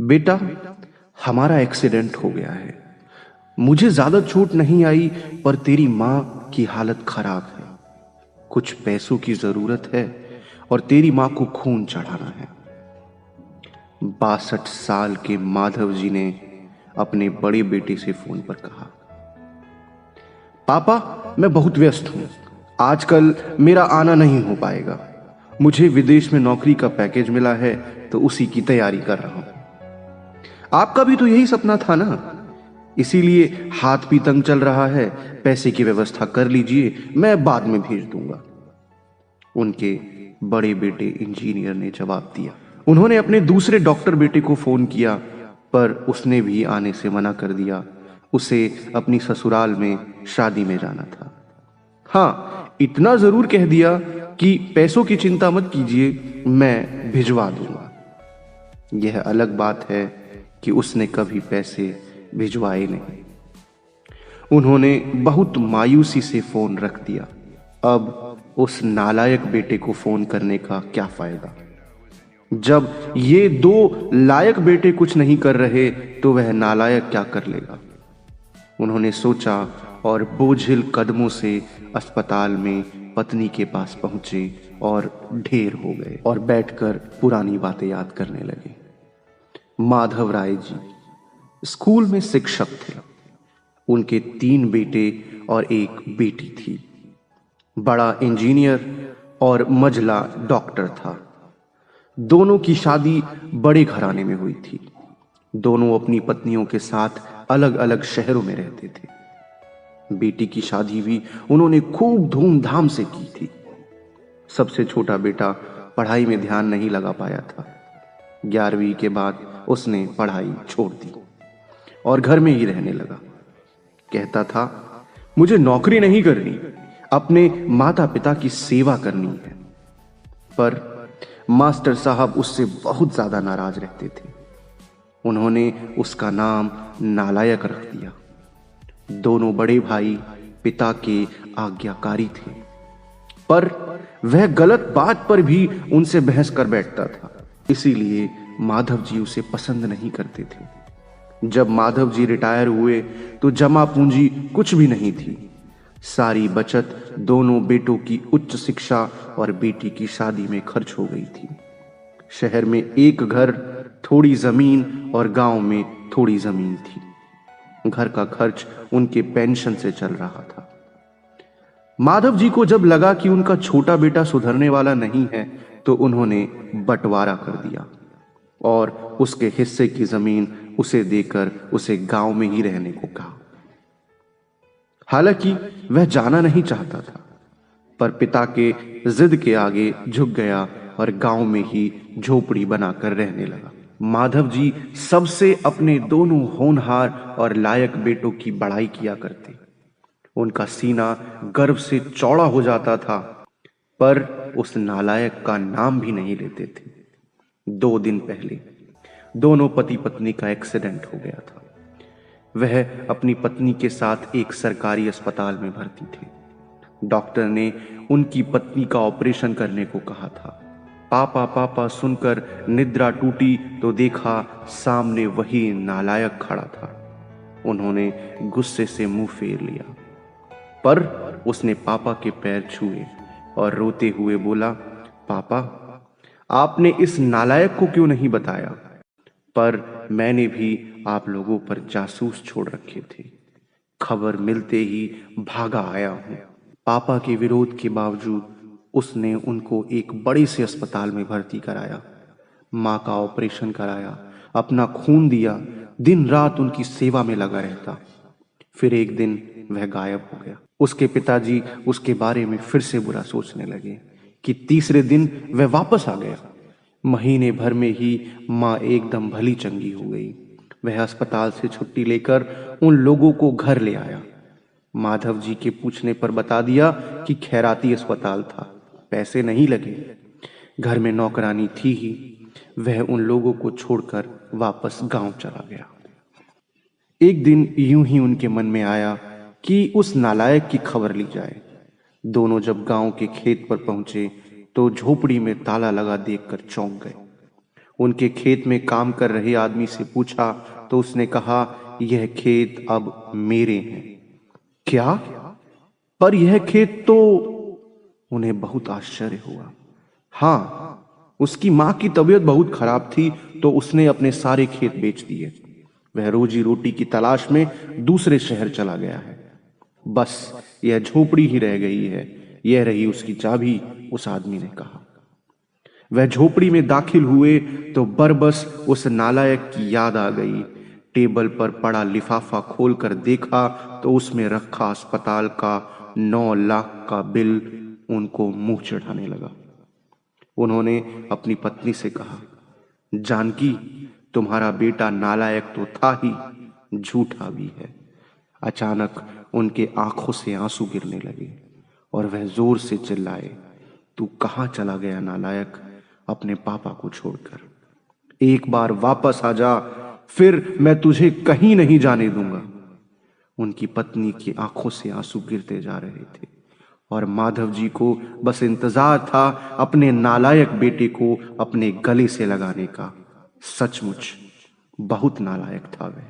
बेटा, हमारा एक्सीडेंट हो गया है। मुझे ज्यादा चोट नहीं आई, पर तेरी माँ की हालत खराब है। कुछ पैसों की जरूरत है और तेरी माँ को खून चढ़ाना है। 62 साल के माधव जी ने अपने बड़े बेटे से फोन पर कहा। पापा, मैं बहुत व्यस्त हूं। आजकल मेरा आना नहीं हो पाएगा। मुझे विदेश में नौकरी का पैकेज मिला है, तो उसी की तैयारी कर रहा हूं। आपका भी तो यही सपना था ना? इसीलिए हाथ भी तंग चल रहा है। पैसे की व्यवस्था कर लीजिए, मैं बाद में भेज दूंगा। उनके बड़े बेटे इंजीनियर ने जवाब दिया। उन्होंने अपने दूसरे डॉक्टर बेटे को फोन किया, पर उसने भी आने से मना कर दिया। उसे अपनी ससुराल में शादी में जाना था। हाँ, इतना जरूर कह दिया कि पैसों की चिंता मत कीजिए, मैं भिजवा दूंगा। यह अलग बात है कि उसने कभी पैसे भिजवाए नहीं। उन्होंने बहुत मायूसी से फोन रख दिया। अब उस नालायक बेटे को फोन करने का क्या फायदा? जब ये दो लायक बेटे कुछ नहीं कर रहे, तो वह नालायक क्या कर लेगा? उन्होंने सोचा और बोझिल कदमों से अस्पताल में पत्नी के पास पहुंचे और ढेर हो गए और बैठकर पुरानी बातें याद करने लगे। माधव राय जी स्कूल में शिक्षक थे। उनके 3 बेटे और एक बेटी थी। बड़ा इंजीनियर और मझला डॉक्टर था। दोनों की शादी बड़े घराने में हुई थी। दोनों अपनी पत्नियों के साथ अलग अलग शहरों में रहते थे। बेटी की शादी भी उन्होंने खूब धूमधाम से की थी। सबसे छोटा बेटा पढ़ाई में ध्यान नहीं लगा पाया था। 11वीं के बाद उसने पढ़ाई छोड़ दी और घर में ही रहने लगा। कहता था, मुझे नौकरी नहीं करनी, अपने माता पिता की सेवा करनी है। पर मास्टर साहब उससे बहुत ज्यादा नाराज रहते थे। उन्होंने उसका नाम नालायक रख दिया। दोनों बड़े भाई पिता के आज्ञाकारी थे, पर वह गलत बात पर भी उनसे बहस कर बैठता था। इसीलिए माधव जी उसे पसंद नहीं करते थे। जब माधव जी रिटायर हुए तो जमा पूंजी कुछ भी नहीं थी। सारी बचत दोनों बेटों की उच्च शिक्षा और बेटी की शादी में खर्च हो गई थी। शहर में एक घर, थोड़ी जमीन और गांव में थोड़ी जमीन थी। घर का खर्च उनके पेंशन से चल रहा था। माधव जी को जब लगा कि उनका छोटा बेटा सुधरने वाला नहीं है, तो उन्होंने बंटवारा कर दिया और उसके हिस्से की जमीन उसे देकर उसे गांव में ही रहने को कहा। हालांकि वह जाना नहीं चाहता था, पर पिता के जिद के आगे झुक गया और गांव में ही झोपड़ी बनाकर रहने लगा। माधव जी सबसे अपने दोनों होनहार और लायक बेटों की बड़ाई किया करते। उनका सीना गर्व से चौड़ा हो जाता था, पर उस नालायक का नाम भी नहीं लेते थे। 2 दिन पहले दोनों पति पत्नी का एक्सीडेंट हो गया था। वह अपनी पत्नी के साथ एक सरकारी अस्पताल में भर्ती थे। डॉक्टर ने उनकी पत्नी का ऑपरेशन करने को कहा था। पापा पापा सुनकर निद्रा टूटी तो देखा सामने वही नालायक खड़ा था। उन्होंने गुस्से से मुंह फेर लिया, पर उसने पापा के पैर छुए और रोते हुए बोला, पापा, आपने इस नालायक को क्यों नहीं बताया? पर मैंने भी आप लोगों पर जासूस छोड़ रखे थे। खबर मिलते ही भागा आया हूं। पापा के विरोध के बावजूद उसने उनको एक बड़े से अस्पताल में भर्ती कराया। माँ का ऑपरेशन कराया, अपना खून दिया, दिन रात उनकी सेवा में लगा रहता। फिर एक दिन वह गायब हो गया। उसके पिताजी उसके बारे में फिर से बुरा सोचने लगे कि तीसरे दिन वह वापस आ गया। महीने भर में ही माँ एकदम भली चंगी हो गई। वह अस्पताल से छुट्टी लेकर उन लोगों को घर ले आया। माधव जी के पूछने पर बता दिया कि खैराती अस्पताल था, पैसे नहीं लगे, घर में नौकरानी थी ही। वह उन लोगों को छोड़कर वापस गांव चला गया। एक दिन यूं ही उनके मन में आया कि उस नालायक की खबर ली जाए। दोनों जब गांव के खेत पर पहुंचे तो झोपड़ी में ताला लगा देखकर चौंक गए। उनके खेत में काम कर रहे आदमी से पूछा तो उसने कहा, यह खेत अब मेरे हैं। क्या? पर यह खेत तो... उन्हें बहुत आश्चर्य हुआ। हाँ, उसकी मां की तबीयत बहुत खराब थी तो उसने अपने सारे खेत बेच दिए। वह रोजी रोटी की तलाश में दूसरे शहर चला गया है। बस यह झोपड़ी ही रह गई है, यह रही उसकी चाबी, उस आदमी ने कहा। वह झोपड़ी में दाखिल हुए तो बरबस उस नालायक की याद आ गई। टेबल पर पड़ा लिफाफा खोलकर देखा तो उसमें रखा अस्पताल का 9 लाख का बिल उनको मुंह चढ़ाने लगा। उन्होंने अपनी पत्नी से कहा, जानकी, तुम्हारा बेटा नालायक तो था ही, झूठा भी है। अचानक उनके आंखों से आंसू गिरने लगे और वह जोर से चिल्लाए, तू कहां चला गया नालायक, अपने पापा को छोड़कर? एक बार वापस आ जा, फिर मैं तुझे कहीं नहीं जाने दूंगा। उनकी पत्नी की आंखों से आंसू गिरते जा रहे थे और माधव जी को बस इंतजार था अपने नालायक बेटे को अपने गले से लगाने का। सचमुच बहुत नालायक था वह।